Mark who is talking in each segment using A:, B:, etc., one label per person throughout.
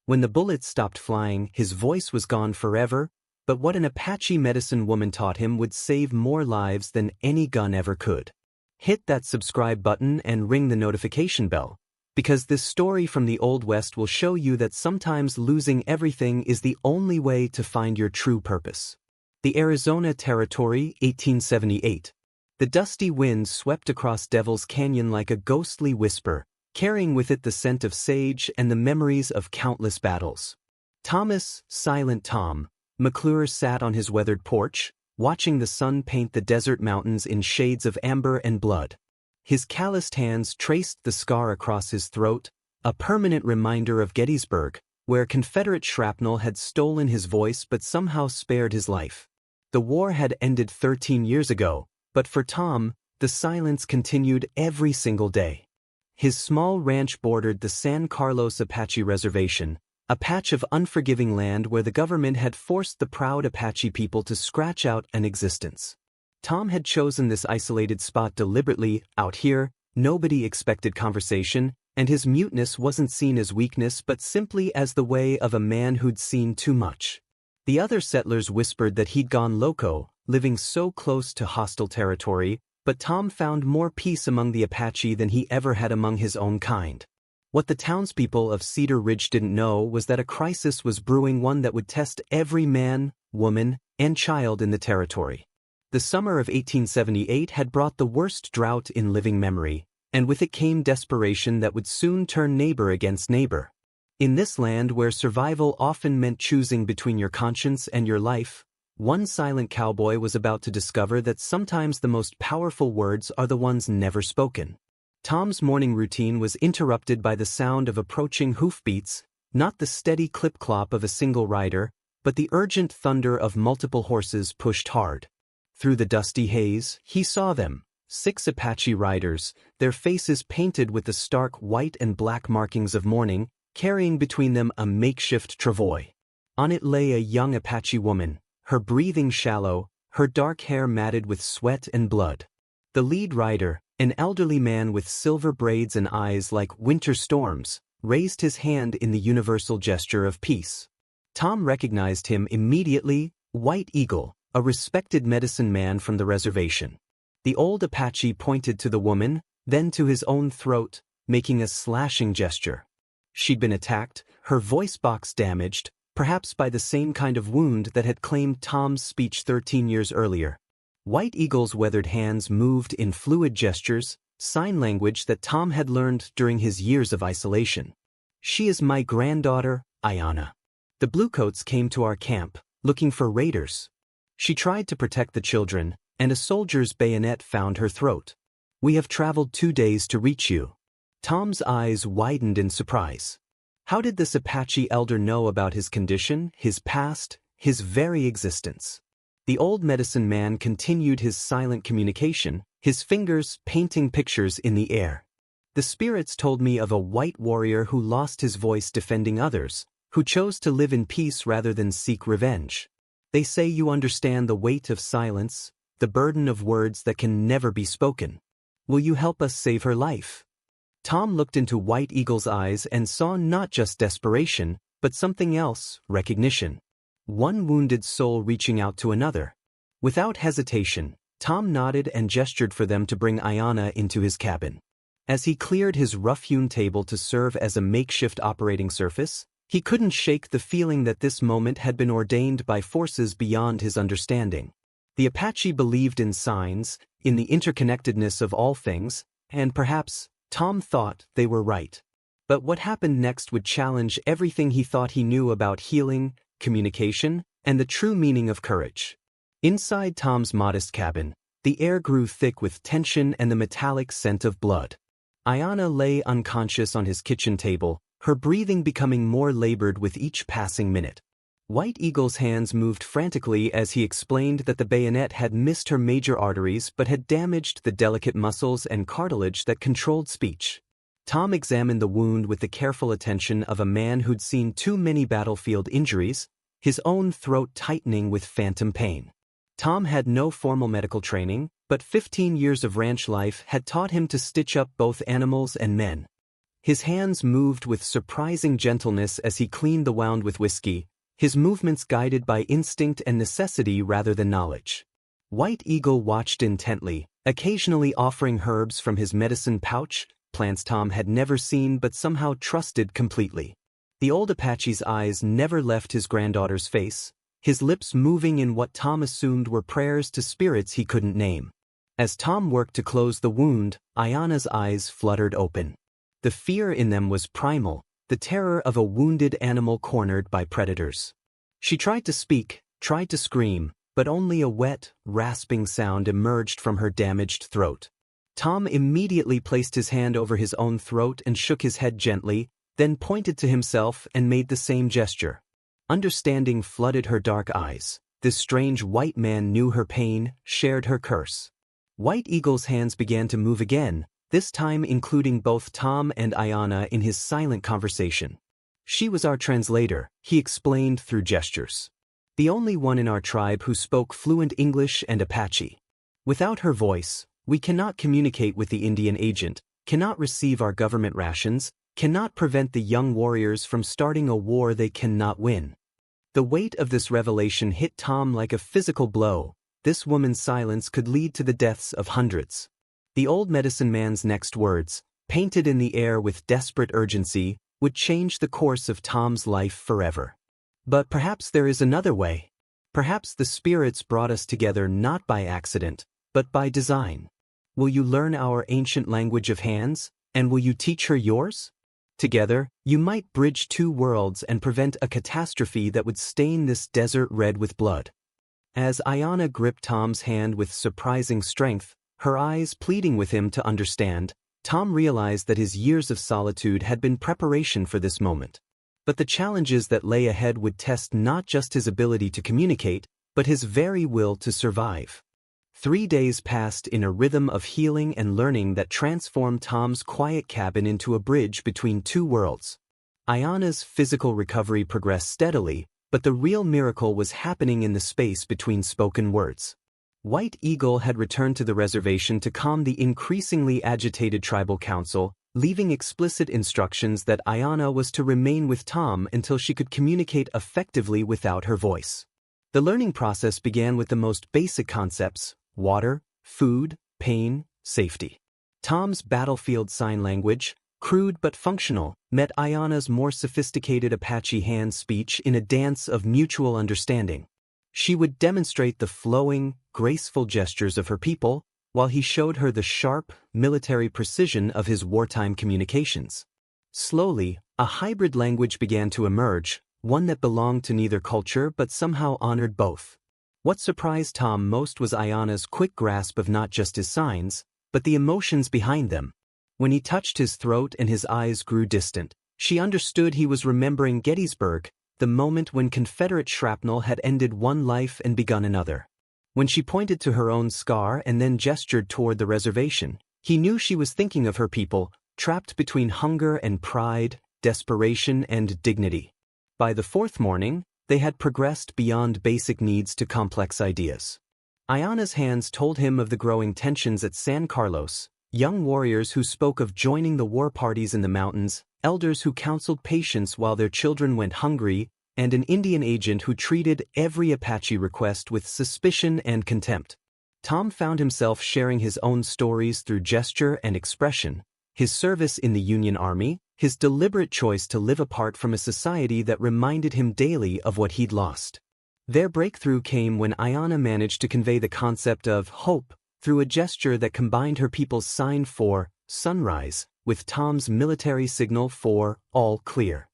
A: When the bullets stopped flying, his voice was gone forever, but what an Apache medicine woman taught him would save more lives than any gun ever could. Hit that subscribe button and ring the notification bell, because this story from the Old West will show you that sometimes losing everything is the only way to find your true purpose. The Arizona Territory, 1878. The dusty wind swept across Devil's Canyon like a ghostly whisper, carrying with it the scent of sage and the memories of countless battles. Thomas, Silent Tom, McClure sat on his weathered porch, watching the sun paint the desert mountains in shades of amber and blood. His calloused hands traced the scar across his throat, a permanent reminder of Gettysburg, where Confederate shrapnel had stolen his voice but somehow spared his life. The war had ended 13 years ago, but for Tom, the silence continued every single day. His small ranch bordered the San Carlos Apache Reservation, a patch of unforgiving land where the government had forced the proud Apache people to scratch out an existence. Tom had chosen this isolated spot deliberately. Out here, nobody expected conversation, and his muteness wasn't seen as weakness but simply as the way of a man who'd seen too much. The other settlers whispered that he'd gone loco, living so close to hostile territory, but Tom found more peace among the Apache than he ever had among his own kind. What the townspeople of Cedar Ridge didn't know was that a crisis was brewing, one that would test every man, woman, and child in the territory. The summer of 1878 had brought the worst drought in living memory, and with it came desperation that would soon turn neighbor against neighbor. In this land where survival often meant choosing between your conscience and your life, one silent cowboy was about to discover that sometimes the most powerful words are the ones never spoken. Tom's morning routine was interrupted by the sound of approaching hoofbeats, not the steady clip-clop of a single rider, but the urgent thunder of multiple horses pushed hard. Through the dusty haze, he saw them, 6 Apache riders, their faces painted with the stark white and black markings of mourning, carrying between them a makeshift travois. On it lay a young Apache woman, her breathing shallow, her dark hair matted with sweat and blood. The lead rider, an elderly man with silver braids and eyes like winter storms, raised his hand in the universal gesture of peace. Tom recognized him immediately, White Eagle, a respected medicine man from the reservation. The old Apache pointed to the woman, then to his own throat, making a slashing gesture. She'd been attacked, her voice box damaged, perhaps by the same kind of wound that had claimed Tom's speech 13 years earlier. White Eagle's weathered hands moved in fluid gestures, sign language that Tom had learned during his years of isolation. "She is my granddaughter, Ayanna. The Bluecoats came to our camp, looking for raiders. She tried to protect the children, and a soldier's bayonet found her throat. We have traveled 2 days to reach you." Tom's eyes widened in surprise. How did this Apache elder know about his condition, his past, his very existence? The old medicine man continued his silent communication, his fingers painting pictures in the air. "The spirits told me of a white warrior who lost his voice defending others, who chose to live in peace rather than seek revenge. They say you understand the weight of silence, the burden of words that can never be spoken. Will you help us save her life?" Tom looked into White Eagle's eyes and saw not just desperation, but something else, recognition. One wounded soul reaching out to another. Without hesitation, Tom nodded and gestured for them to bring Ayanna into his cabin. As he cleared his rough-hewn table to serve as a makeshift operating surface, he couldn't shake the feeling that this moment had been ordained by forces beyond his understanding. The Apache believed in signs, in the interconnectedness of all things, and perhaps, Tom thought, they were right. But what happened next would challenge everything he thought he knew about healing, communication, and the true meaning of courage. Inside Tom's modest cabin, the air grew thick with tension and the metallic scent of blood. Ayanna lay unconscious on his kitchen table, her breathing becoming more labored with each passing minute. White Eagle's hands moved frantically as he explained that the bayonet had missed her major arteries but had damaged the delicate muscles and cartilage that controlled speech. Tom examined the wound with the careful attention of a man who'd seen too many battlefield injuries, his own throat tightening with phantom pain. Tom had no formal medical training, but 15 years of ranch life had taught him to stitch up both animals and men. His hands moved with surprising gentleness as he cleaned the wound with whiskey, his movements guided by instinct and necessity rather than knowledge. White Eagle watched intently, occasionally offering herbs from his medicine pouch, plants Tom had never seen but somehow trusted completely. The old Apache's eyes never left his granddaughter's face, his lips moving in what Tom assumed were prayers to spirits he couldn't name. As Tom worked to close the wound, Ayana's eyes fluttered open. The fear in them was primal, the terror of a wounded animal cornered by predators. She tried to speak, tried to scream, but only a wet, rasping sound emerged from her damaged throat. Tom immediately placed his hand over his own throat and shook his head gently, then pointed to himself and made the same gesture. Understanding flooded her dark eyes. This strange white man knew her pain, shared her curse. White Eagle's hands began to move again, this time including both Tom and Ayana in his silent conversation. She was our translator, he explained through gestures. The only one in our tribe who spoke fluent English and Apache. Without her voice, we cannot communicate with the Indian agent, cannot receive our government rations, cannot prevent the young warriors from starting a war they cannot win. The weight of this revelation hit Tom like a physical blow. This woman's silence could lead to the deaths of hundreds. The old medicine man's next words, painted in the air with desperate urgency, would change the course of Tom's life forever. But perhaps there is another way. Perhaps the spirits brought us together not by accident, but by design. Will you learn our ancient language of hands, and will you teach her yours? Together, you might bridge two worlds and prevent a catastrophe that would stain this desert red with blood. As Ayana gripped Tom's hand with surprising strength, her eyes pleading with him to understand, Tom realized that his years of solitude had been preparation for this moment. But the challenges that lay ahead would test not just his ability to communicate, but his very will to survive. 3 days passed in a rhythm of healing and learning that transformed Tom's quiet cabin into a bridge between two worlds. Ayana's physical recovery progressed steadily, but the real miracle was happening in the space between spoken words. White Eagle had returned to the reservation to calm the increasingly agitated tribal council, leaving explicit instructions that Ayana was to remain with Tom until she could communicate effectively without her voice. The learning process began with the most basic concepts: water, food, pain, safety. Tom's battlefield sign language, crude but functional, met Ayana's more sophisticated Apache hand speech in a dance of mutual understanding. She would demonstrate the flowing, graceful gestures of her people, while he showed her the sharp, military precision of his wartime communications. Slowly, a hybrid language began to emerge, one that belonged to neither culture but somehow honored both. What surprised Tom most was Ayana's quick grasp of not just his signs, but the emotions behind them. When he touched his throat and his eyes grew distant, she understood he was remembering Gettysburg, the moment when Confederate shrapnel had ended one life and begun another. When she pointed to her own scar and then gestured toward the reservation, he knew she was thinking of her people, trapped between hunger and pride, desperation and dignity. By the fourth morning, they had progressed beyond basic needs to complex ideas. Ayana's hands told him of the growing tensions at San Carlos, young warriors who spoke of joining the war parties in the mountains, elders who counseled patience while their children went hungry, and an Indian agent who treated every Apache request with suspicion and contempt. Tom found himself sharing his own stories through gesture and expression, his service in the Union Army, his deliberate choice to live apart from a society that reminded him daily of what he'd lost. Their breakthrough came when Ayana managed to convey the concept of hope through a gesture that combined her people's sign for sunrise with Tom's military signal for all clear.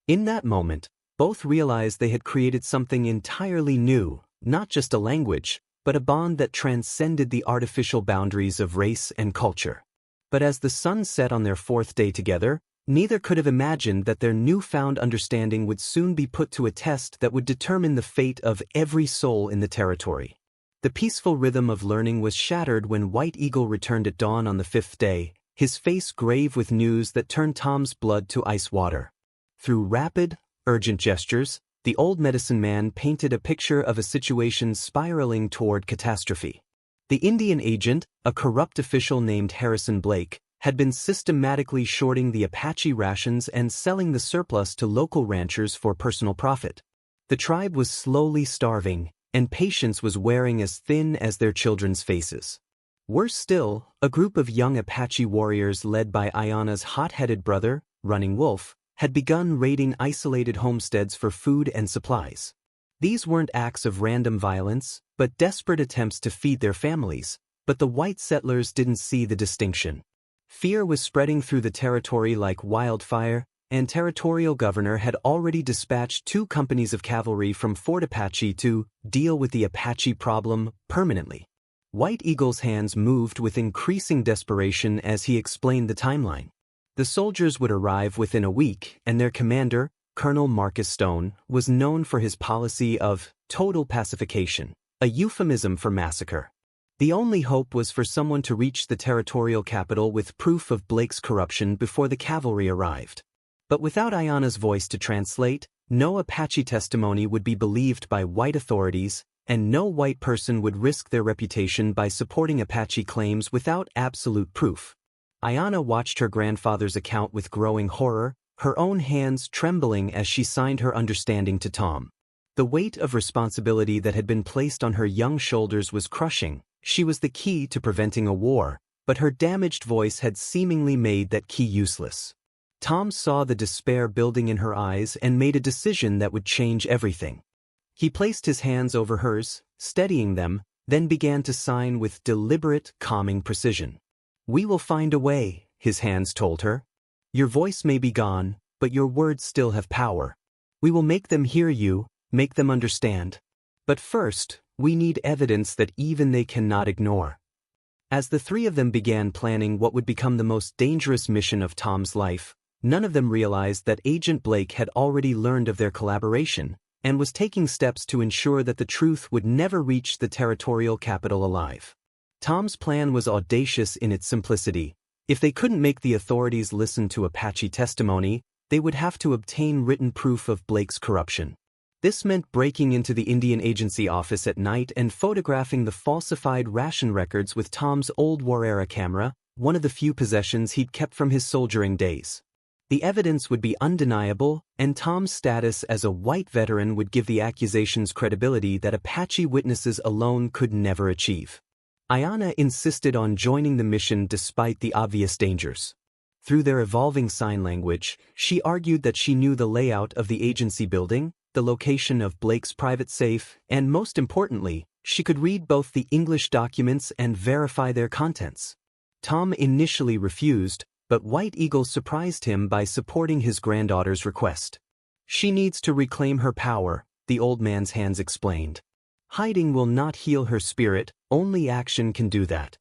A: In that moment, both realized they had created something entirely new, not just a language, but a bond that transcended the artificial boundaries of race and culture. But as the sun set on their fourth day together, neither could have imagined that their newfound understanding would soon be put to a test that would determine the fate of every soul in the territory. The peaceful rhythm of learning was shattered when White Eagle returned at dawn on the fifth day, his face grave with news that turned Tom's blood to ice water. Through rapid, urgent gestures, the old medicine man painted a picture of a situation spiraling toward catastrophe. The Indian agent, a corrupt official named Harrison Blake, had been systematically shorting the Apache rations and selling the surplus to local ranchers for personal profit. The tribe was slowly starving, and patience was wearing as thin as their children's faces. Worse still, a group of young Apache warriors led by Ayana's hot-headed brother, Running Wolf, had begun raiding isolated homesteads for food and supplies. These weren't acts of random violence, but desperate attempts to feed their families, but the white settlers didn't see the distinction. Fear was spreading through the territory like wildfire, and territorial governor had already dispatched 2 companies of cavalry from Fort Apache to deal with the Apache problem permanently. White Eagle's hands moved with increasing desperation as he explained the timeline. The soldiers would arrive within a week, and their commander, Colonel Marcus Stone, was known for his policy of total pacification, a euphemism for massacre. The only hope was for someone to reach the territorial capital with proof of Blake's corruption before the cavalry arrived. But without Ayana's voice to translate, no Apache testimony would be believed by white authorities, and no white person would risk their reputation by supporting Apache claims without absolute proof. Ayana watched her grandfather's account with growing horror, her own hands trembling as she signed her understanding to Tom. The weight of responsibility that had been placed on her young shoulders was crushing. She was the key to preventing a war, but her damaged voice had seemingly made that key useless. Tom saw the despair building in her eyes and made a decision that would change everything. He placed his hands over hers, steadying them, then began to sign with deliberate, calming precision. "We will find a way," his hands told her. "Your voice may be gone, but your words still have power. We will make them hear you, make them understand. But first, we need evidence that even they cannot ignore." As the 3 of them began planning what would become the most dangerous mission of Tom's life, none of them realized that Agent Blake had already learned of their collaboration and was taking steps to ensure that the truth would never reach the territorial capital alive. Tom's plan was audacious in its simplicity. If they couldn't make the authorities listen to Apache testimony, they would have to obtain written proof of Blake's corruption. This meant breaking into the Indian Agency office at night and photographing the falsified ration records with Tom's old war-era camera, one of the few possessions he'd kept from his soldiering days. The evidence would be undeniable, and Tom's status as a white veteran would give the accusations credibility that Apache witnesses alone could never achieve. Ayana insisted on joining the mission despite the obvious dangers. Through their evolving sign language, she argued that she knew the layout of the agency building, the location of Blake's private safe, and most importantly, she could read both the English documents and verify their contents. Tom initially refused, but White Eagle surprised him by supporting his granddaughter's request. "She needs to reclaim her power," the old man's hands explained. "Hiding will not heal her spirit, only action can do that."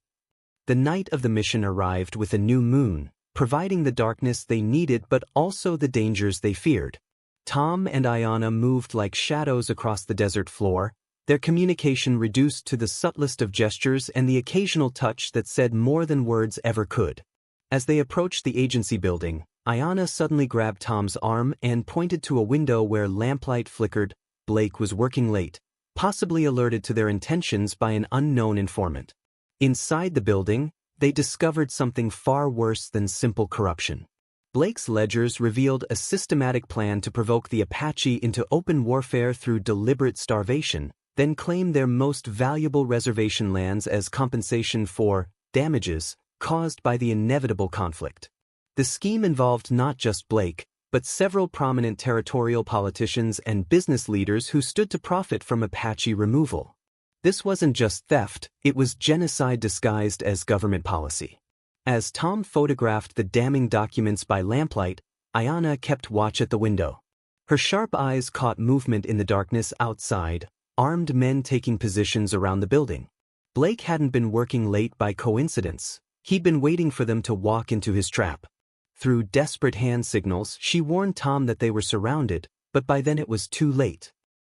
A: The night of the mission arrived with a new moon, providing the darkness they needed but also the dangers they feared. Tom and Ayana moved like shadows across the desert floor, their communication reduced to the subtlest of gestures and the occasional touch that said more than words ever could. As they approached the agency building, Ayana suddenly grabbed Tom's arm and pointed to a window where lamplight flickered. Blake was working late, possibly alerted to their intentions by an unknown informant. Inside the building, they discovered something far worse than simple corruption. Blake's ledgers revealed a systematic plan to provoke the Apache into open warfare through deliberate starvation, then claim their most valuable reservation lands as compensation for damages caused by the inevitable conflict. The scheme involved not just Blake, but several prominent territorial politicians and business leaders who stood to profit from Apache removal. This wasn't just theft, it was genocide disguised as government policy. As Tom photographed the damning documents by lamplight, Ayana kept watch at the window. Her sharp eyes caught movement in the darkness outside, armed men taking positions around the building. Blake hadn't been working late by coincidence. He'd been waiting for them to walk into his trap. Through desperate hand signals, she warned Tom that they were surrounded, but by then it was too late.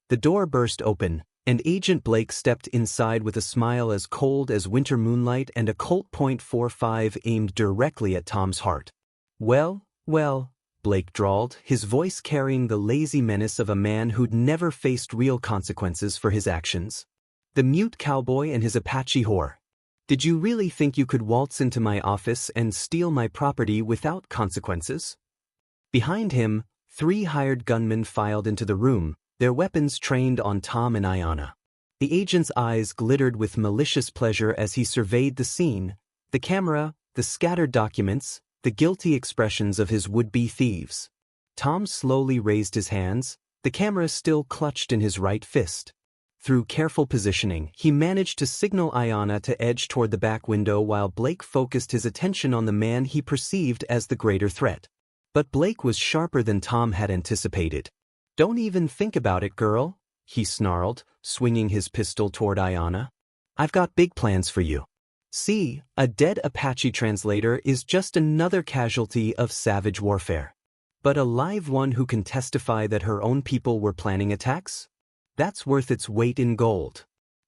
A: The door burst open, and Agent Blake stepped inside with a smile as cold as winter moonlight and a Colt .45 aimed directly at Tom's heart. Well, Blake drawled, his voice carrying the lazy menace of a man who'd never faced real consequences for his actions. "The mute cowboy and his Apache whore. Did you really think you could waltz into my office and steal my property without consequences? Behind him, 3 hired gunmen filed into the room, their weapons trained on Tom and Ayanna. The agent's eyes glittered with malicious pleasure as he surveyed the scene, the camera, the scattered documents, the guilty expressions of his would-be thieves. Tom slowly raised his hands, the camera still clutched in his right fist. Through careful positioning, he managed to signal Ayanna to edge toward the back window while Blake focused his attention on the man he perceived as the greater threat. But Blake was sharper than Tom had anticipated. "Don't even think about it, girl," he snarled, swinging his pistol toward Ayanna. "I've got big plans for you. See, a dead Apache translator is just another casualty of savage warfare. But a live one who can testify that her own people were planning attacks? That's worth its weight in gold."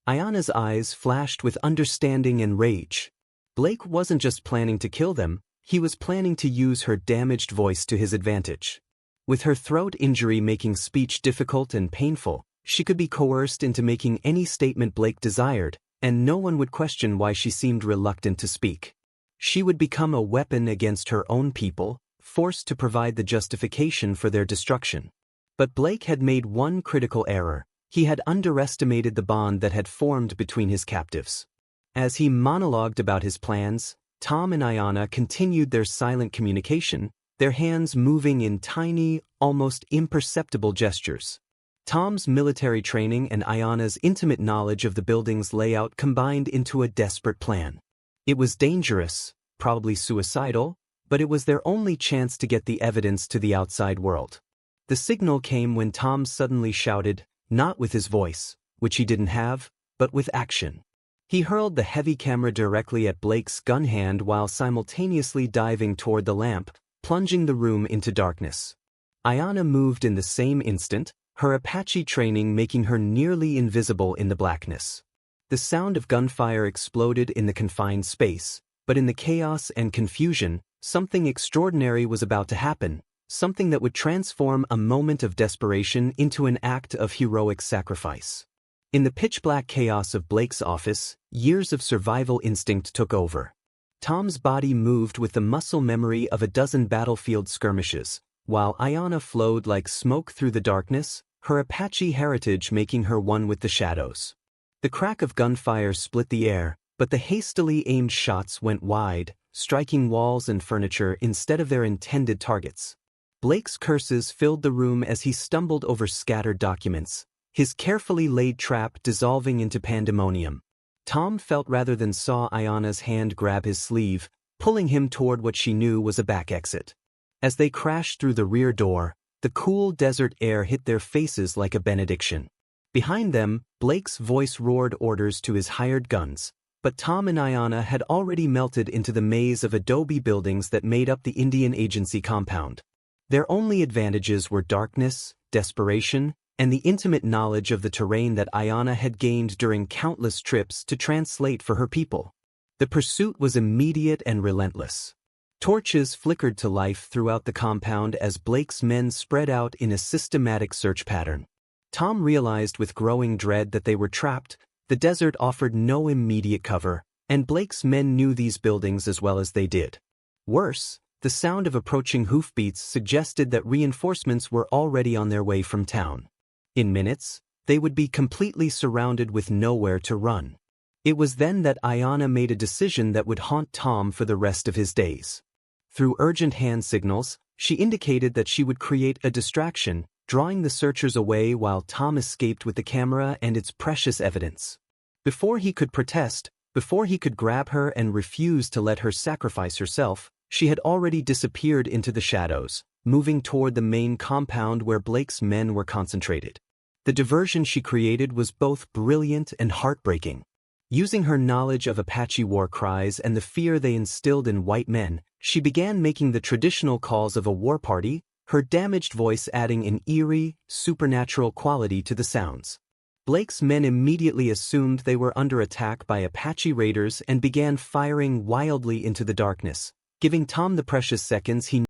A: Ayanna's eyes flashed with understanding and rage. Blake wasn't just planning to kill them, he was planning to use her damaged voice to his advantage. With her throat injury making speech difficult and painful, she could be coerced into making any statement Blake desired, and no one would question why she seemed reluctant to speak. She would become a weapon against her own people, forced to provide the justification for their destruction. But Blake had made one critical error. He had underestimated the bond that had formed between his captives. As he monologued about his plans, Tom and Ayanna continued their silent communication, their hands moving in tiny, almost imperceptible gestures. Tom's military training and Ayanna's intimate knowledge of the building's layout combined into a desperate plan. It was dangerous, probably suicidal, but it was their only chance to get the evidence to the outside world. The signal came when Tom suddenly shouted, not with his voice, which he didn't have, but with action. He hurled the heavy camera directly at Blake's gun hand while simultaneously diving toward the lamp, plunging the room into darkness. Ayanna moved in the same instant, her Apache training making her nearly invisible in the blackness. The sound of gunfire exploded in the confined space, but in the chaos and confusion, something extraordinary was about to happen, something that would transform a moment of desperation into an act of heroic sacrifice. In the pitch-black chaos of Blake's office, years of survival instinct took over. Tom's body moved with the muscle memory of a dozen battlefield skirmishes, while Ayanna flowed like smoke through the darkness, her Apache heritage making her one with the shadows. The crack of gunfire split the air, but the hastily aimed shots went wide, striking walls and furniture instead of their intended targets. Blake's curses filled the room as he stumbled over scattered documents, his carefully laid trap dissolving into pandemonium. Tom felt rather than saw Ayanna's hand grab his sleeve, pulling him toward what she knew was a back exit. As they crashed through the rear door, the cool desert air hit their faces like a benediction. Behind them, Blake's voice roared orders to his hired guns, but Tom and Ayanna had already melted into the maze of adobe buildings that made up the Indian Agency compound. Their only advantages were darkness, desperation, and the intimate knowledge of the terrain that Ayanna had gained during countless trips to translate for her people. The pursuit was immediate and relentless. Torches flickered to life throughout the compound as Blake's men spread out in a systematic search pattern. Tom realized with growing dread that they were trapped. The desert offered no immediate cover, and Blake's men knew these buildings as well as they did. Worse, the sound of approaching hoofbeats suggested that reinforcements were already on their way from town. In minutes, they would be completely surrounded with nowhere to run. It was then that Ayanna made a decision that would haunt Tom for the rest of his days. Through urgent hand signals, she indicated that she would create a distraction, drawing the searchers away while Tom escaped with the camera and its precious evidence. Before he could protest, before he could grab her and refuse to let her sacrifice herself, she had already disappeared into the shadows, moving toward the main compound where Blake's men were concentrated. The diversion she created was both brilliant and heartbreaking. Using her knowledge of Apache war cries and the fear they instilled in white men, she began making the traditional calls of a war party, her damaged voice adding an eerie, supernatural quality to the sounds. Blake's men immediately assumed they were under attack by Apache raiders and began firing wildly into the darkness, giving Tom the precious seconds he